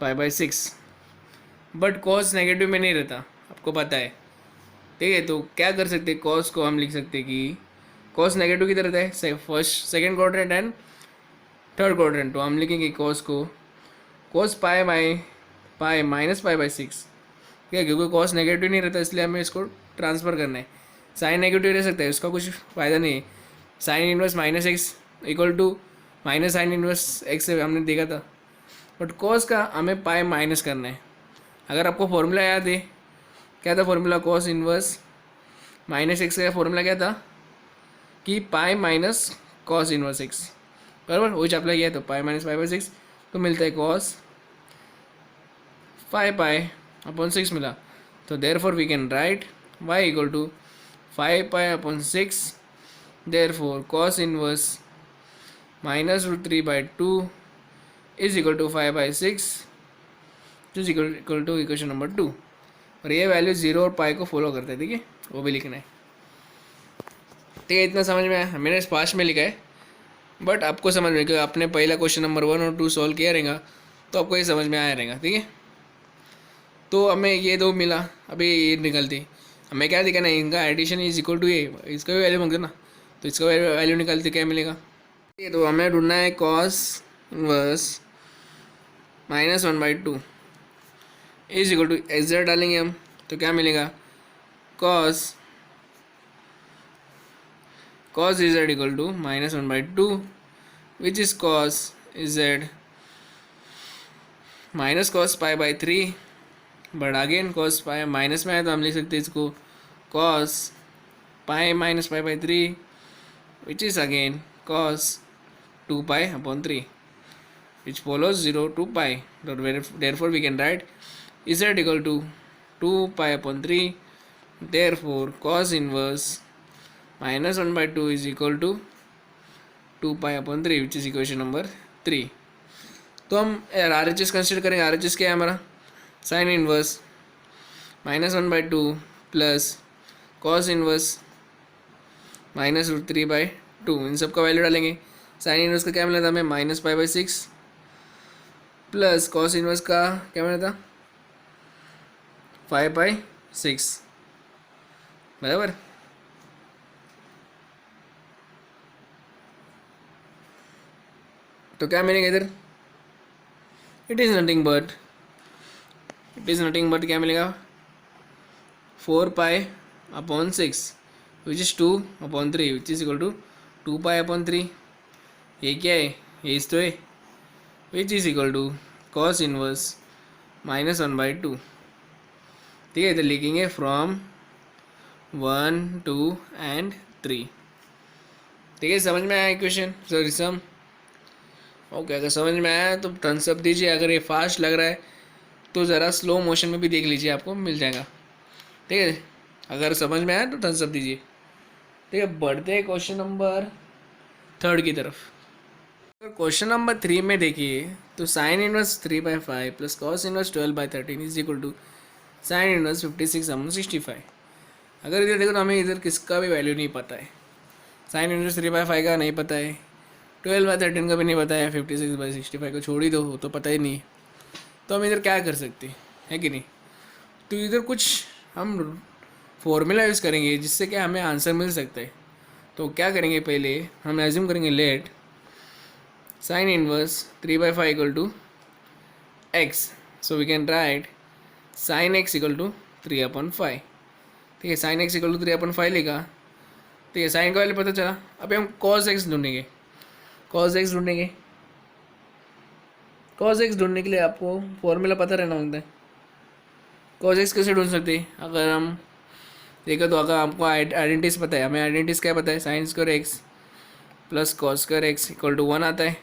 π/6, but cos negative में नहीं रहता, आपको पता है। ठीक है, तो क्या कर सकते हैं, कॉस को हम लिख सकते हैं कि कॉस नेगेटिव की तरह है first second quadrant and third quadrant, तो हम लिखेंगे कॉस को cos pi minus pi by 6, ठीक है, क्योंकि कॉस नेगेटिव नहीं रहता इसलिए हमें इसको ट्रांसफ़र करना है। साइन नेगेटिव रह सकता है, उसका कुछ फ़ायदा नहीं है। Sine inverse minus x equal to minus sine inverse x से हमने देखा था, बट कॉस का हमें पाई माइनस करना है। अगर आपको फॉर्मूला याद है, क्या था formula, cos inverse minus x का फॉर्मूला क्या था कि पाई माइनस कॉस इनवर्स एक्स, बराबर, वही अप्लाई किया तो पाई माइनस पाई बाई 6 तो मिलता है कॉस 5 पाई अपॉन 6 मिला। तो therefore we can write y equal to 5 pi upon 6, therefore cos inverse -√3/2 is equal to 5/6 is equal to equation number 2। और ये वैल्यू 0 और पाई को फॉलो करता है, ठीक है, वो भी लिखना है। ठीक है, इतना समझ में आया, मैंने पास में लिखा है, बट आपको समझ में, क्योंकि आपने पहला क्वेश्चन नंबर 1 और 2 सॉल्व किया रहेगा तो आपको ये समझ में आया रहेगा, ठीक है। तो हमें ये दो मिला, अभी ये निकलती, हमें क्या दिखाना है, इनका एडिशन इज इक्वल टू ए, इसका भी वैल्यू मांगते ना, तो इसका वैल्यू निकालते क्या मिलेगा। ये तो हमें ढूंढना है cos inverse -1/2 is equal to h z डालेंगे हम, तो क्या मिलेगा, cos is equal to -1/2 which is cos is minus cos pi by 3, but again cos pi minus में है तो हम लिख सकते हैं इसको cos pi minus pi by 3 which is again cos 2 pi upon 3 which follows 0 to pi. Therefore we can write z equal to 2 pi upon 3. Therefore cos inverse -1/2 is equal to 2 pi upon 3, which is equation number 3. तो हम R H S consider करेंगे। R H S क्या है हमारा, sign inverse -1/2 plus cos inverse -√3/2, इन सब का value डालेंगे। Sine inverse का क्या मिला था हमें, -π/6 प्लस कॉस इनवर्स का क्या मिला था 5/6, बराबर। तो क्या मिलेगा इधर, इट इज़ नथिंग बट क्या मिलेगा 4 pi upon 6 which is 2 upon 3 which is equal to 2 pi upon 3। ये क्या है, ये इस तो है, which is equal to cos inverse -1/2। ठीक है, इधर लिखेंगे फ्रॉम 1 2 एंड 3। ठीक है, समझ में आया इक्वेशन, सॉरी सम। ओके, अगर समझ में आया तो थम्स अप दीजिए, अगर ये फास्ट लग रहा है तो ज़रा स्लो मोशन में भी देख लीजिए, आपको मिल जाएगा। ठीक है, अगर समझ में आया तो थम्स अप दीजिए। ठीक है, बढ़ते हैं क्वेश्चन नंबर 3 की तरफ। क्वेश्चन नंबर 3 में देखिए तो sine inverse 3/5 plus cos inverse 12/13 is equal to sine inverse 56/65। अगर इधर देखो तो हमें इधर किसका भी वैल्यू नहीं पता है। साइन इनवर्स 3/5 का नहीं पता है, 12/13 का भी नहीं पता है, 56/65 को छोड़ ही दो, वो तो पता ही नहीं। तो हम इधर क्या कर सकते हैं कि नहीं, तो इधर कुछ हम फॉर्मूला यूज़ करेंगे जिससे क्या हमें आंसर मिल सकता है। तो क्या करेंगे, पहले हम एज्यूम करेंगे let sine inverse 3/5 equal to x, so we can write sine x equal to 3/5। ठीक है, साइन एक्स इक्वल टू 3/5 लिखा। ठीक है, साइन का वैल्यू पता चला। अभी हम कॉस एक्स ढूंढेंगे। कॉस एक्स ढूंढने के लिए आपको फॉर्मूला पता रहना होता है। कॉस एक्स कैसे ढूंढ सकते हैं, अगर हम देखो तो अगर आपको आइडेंटिटीज पता है, हमें आइडेंटिटीज क्या पता है, sine square x plus cos square x equal to 1 आता है।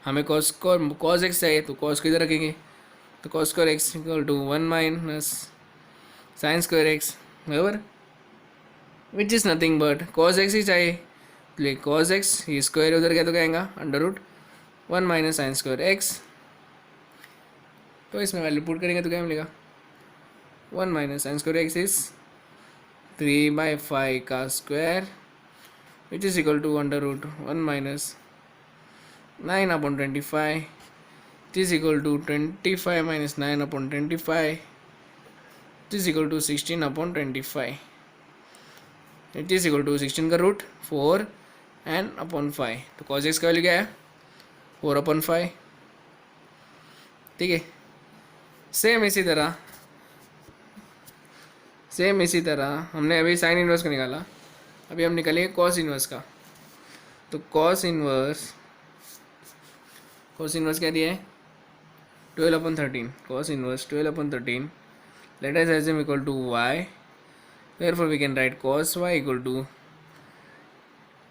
हमें कॉस एक्स चाहिए तो कॉस को इधर रखेंगे, तो cos square x equal to 1 minus sine square x, बराबर, which is nothing but cos x ही चाहिए, इसलिए कॉस एक्स, ये स्क्वायर उधर गया तो क्या आएगा √1 माइनस साइन स्क्वायर एक्स। तो इसमें वैल्यू पुट करेंगे तो क्या मिलेगा, 1 minus sine square x is 3/5 का square which is equal to √1 minus 9/25 which is equal to 25 minus 9/25 which is equal to 16/25। It is equal to 16 का रूट 4 एंड अपॉन 5। तो cos x का value क्या है 4/5। ठीक है, सेम इसी तरह हमने अभी साइन इन्वर्स का निकाला, अभी हम निकालेंगे कॉस इन्वर्स का। तो कॉस इन्वर्स क्या दिया है 12/13। Cos inverse 12/13 let us assume equal to y, therefore we can write cos y equal टू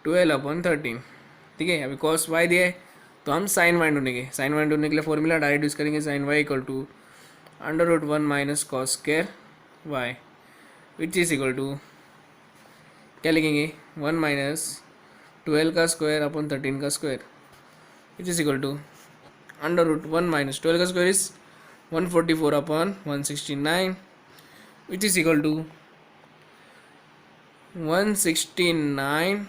12/13। ठीक है, अभी cos y दिया है तो हम sin y ढूंढेंगे। sin y ढूंढने के लिए फॉर्मूला डायरेक्ट यूज़ करेंगे। sin y equal to √1 minus cos square y which is equal to क्या लिखेंगे 1 माइनस 12 का स्क्वायर अपॉन 13 का square which is equal to √1 minus 12 का square is 144 upon 169 which is equal to 169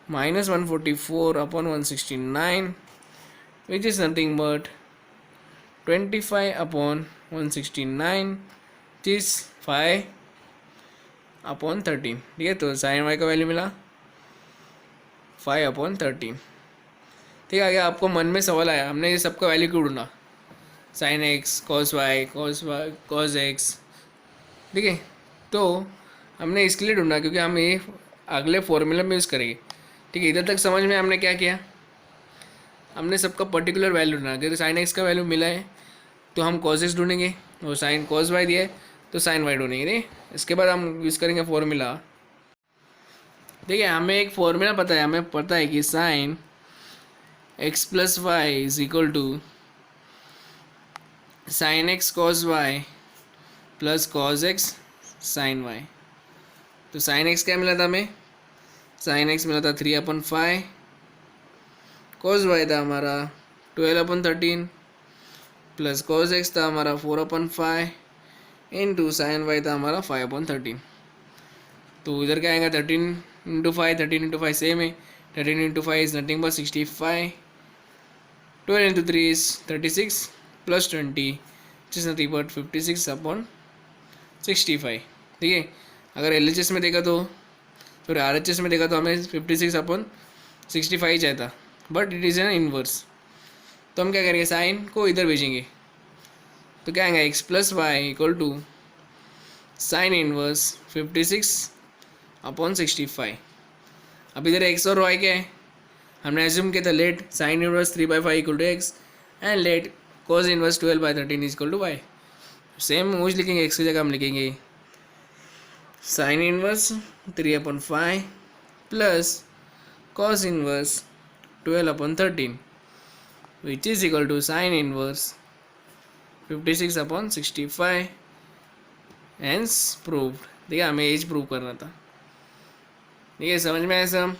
minus 144 upon 169 which is nothing but 25 upon 169 which is 5/13। ठीक है, तो sign Y का value मिला 5/13। ठीक है, अगर आपको मन में सवाल आया हमने ये सबका वैल्यू क्यों ढूंढा, sine x cos y cos x, ठीक है, तो हमने इसके लिए ढूंढा क्योंकि हम ये अगले फॉर्मूला में यूज़ करेंगे। ठीक है, इधर तक समझ में हमने क्या किया, हमने सबका पर्टिकुलर वैल्यू ढूंढा। अगर साइन एक्स का वैल्यू मिला है तो हम कॉस एक्स ढूंढेंगे, और साइन कॉस वाई दिया है तो साइन वाई ढूंढेंगे। नहीं, इसके बाद हम यूज़ करेंगे फॉर्मूला। ठीक है, हमें एक फॉर्मूला पता है, हमें पता है कि sine x plus y is equal to sine x cos y plus cos x sine y. तो साइन एक्स क्या मिला था हमें, साइन एक्स मिला था 3/5, कॉस वाई था हमारा 12/13 प्लस कॉस एक्स था हमारा 4/5 इंटू साइन वाई था हमारा 5/13। तो इधर क्या आएगा 13 × 5, 13 × 5 सेम है, 13 × 5 is nothing but 65, 12 × 3 is 36 plus 20 which is nothing but 56/65। ठीक है, अगर LHS में देखा तो फिर RHS में देखा तो हमें 56/65 चाहिए था, but it is an inverse. तो हम क्या करेंगे, साइन को इधर भेजेंगे, तो क्या आएगा x plus y equal to sine inverse 56/65। अब इधर एक्स और वाई क्या है, हमने एज्यूम किया था let sine inverse 3/5 equal to x and let cos inverse 12/13 is equal to y. Same मूज लिखेंगे, एक्स की जगह हम लिखेंगे sine inverse 3/5 plus cos inverse 12/13 which is equal to sine inverse 56/65 hence proved. ठीक है, हमें एज प्रूव करना था। ठीक है, समझ में आया सम,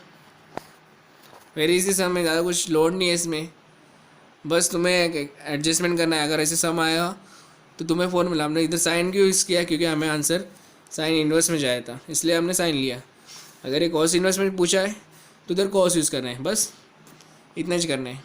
वेरी इजी सम है, ज़्यादा कुछ लोड नहीं है इसमें, बस तुम्हें एडजस्टमेंट करना है। अगर ऐसे सम आया तो तुम्हें फॉर्मूला, हमने इधर साइन क्यों यूज़ किया, क्योंकि हमें आंसर साइन इन्वर्स में जाया था, इसलिए हमने साइन लिया। अगर ये कॉस इन्वर्स में पूछा है तो इधर कॉस यूज़ करना है, बस इतना ही करना है।